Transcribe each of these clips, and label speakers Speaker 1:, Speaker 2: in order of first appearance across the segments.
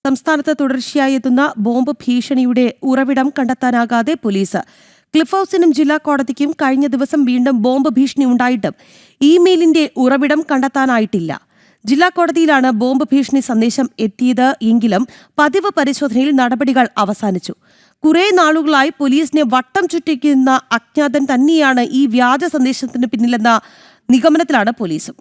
Speaker 1: സംസ്ഥാനത്ത് തുടർച്ചയായി എത്തുന്ന ബോംബ് ഭീഷണിയുടെ ഉറവിടം കണ്ടെത്താനാകാതെ പോലീസ്. ക്ലിഫ് ഹൌസിനും ജില്ലാ കോടതിക്കും കഴിഞ്ഞ ദിവസം വീണ്ടും ബോംബ് ഭീഷണി ഉണ്ടായിട്ടും ഇമെയിലിന്റെ ഉറവിടം കണ്ടെത്താനായിട്ടില്ല. ജില്ലാ കോടതിയിലാണ് ബോംബ് ഭീഷണി സന്ദേശം എത്തിയത് എങ്കിലും പതിവ് പരിശോധനയിൽ നടപടികൾ അവസാനിച്ചു. കുറെ നാളുകളായി പോലീസിനെ വട്ടം ചുറ്റിക്കുന്ന അജ്ഞാതൻ തന്നെയാണ് ഈ വ്യാജ സന്ദേശത്തിന് പിന്നിലെന്ന നിഗമനത്തിലാണ് പോലീസും.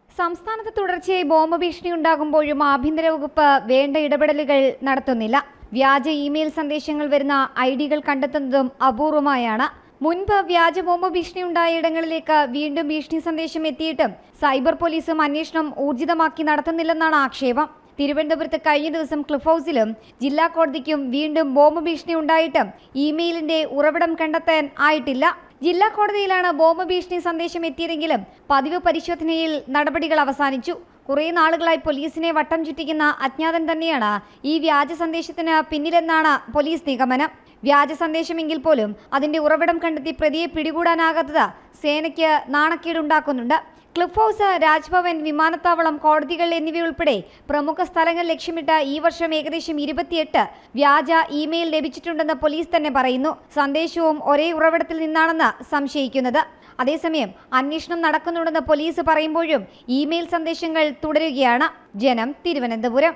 Speaker 2: സംസ്ഥാനത്ത് തുടർച്ചയായി ബോംബ് ഭീഷണി ഉണ്ടാകുമ്പോഴും ആഭ്യന്തര വകുപ്പ് വേണ്ട ഇടപെടലുകൾ നടത്തുന്നില്ല. വ്യാജ ഇമെയിൽ സന്ദേശങ്ങൾ വരുന്ന ഐഡികൾ കണ്ടെത്തുന്നതും അപൂർവമായാണ്. മുൻപ് വ്യാജ ബോംബ് ഭീഷണി ഉണ്ടായ ഇടങ്ങളിലേക്ക് വീണ്ടും ഭീഷണി സന്ദേശം എത്തിയിട്ടും സൈബർ പോലീസും അന്വേഷണം ഊർജിതമാക്കി നടത്തുന്നില്ലെന്നാണ് ആക്ഷേപം. തിരുവനന്തപുരത്ത് കഴിഞ്ഞ ദിവസം ക്ലിഫ് ഹൌസിലും ജില്ലാ കോടതിക്കും വീണ്ടും ബോംബ് ഭീഷണി ഉണ്ടായിട്ടും ഇമെയിലിന്റെ ഉറവിടം കണ്ടെത്താൻ ആയിട്ടില്ല. ജില്ലാ കോടതിയിലാണ് ബോംബ് ഭീഷണി സന്ദേശം എത്തിയതെങ്കിലും പതിവ് പരിശോധനയിൽ നടപടികൾ അവസാനിച്ചു. കുറെ നാളുകളായി പോലീസിനെ വട്ടം ചുറ്റിക്കുന്ന അജ്ഞാതൻ തന്നെയാണ് ഈ വ്യാജ സന്ദേശത്തിന് പിന്നിലെന്നാണ് പോലീസ് നിഗമനം. വ്യാജ സന്ദേശമെങ്കിൽ പോലും അതിന്റെ ഉറവിടം കണ്ടെത്തി പ്രതിയെ പിടികൂടാനാകാത്തത് സേനയ്ക്ക് നാണക്കേടുണ്ടാക്കുന്നുണ്ട്. ക്ലിഫ് ഹൌസ്, രാജ്ഭവൻ, വിമാനത്താവളം, കോടതികൾ എന്നിവയുൾപ്പെടെ പ്രമുഖ സ്ഥലങ്ങൾ ലക്ഷ്യമിട്ട് ഈ വർഷം ഏകദേശം 28 വ്യാജ ഇമെയിൽ ലഭിച്ചിട്ടുണ്ടെന്ന് പോലീസ് തന്നെ പറയുന്നു. സന്ദേശവും ഒരേ ഉറവിടത്തിൽ നിന്നാണെന്ന് സംശയിക്കുന്നത്. അതേസമയം അന്വേഷണം നടക്കുന്നുണ്ടെന്ന് പോലീസ് പറയുമ്പോഴും ഇമെയിൽ സന്ദേശങ്ങൾ തുടരുകയാണ്. ജനം, തിരുവനന്തപുരം.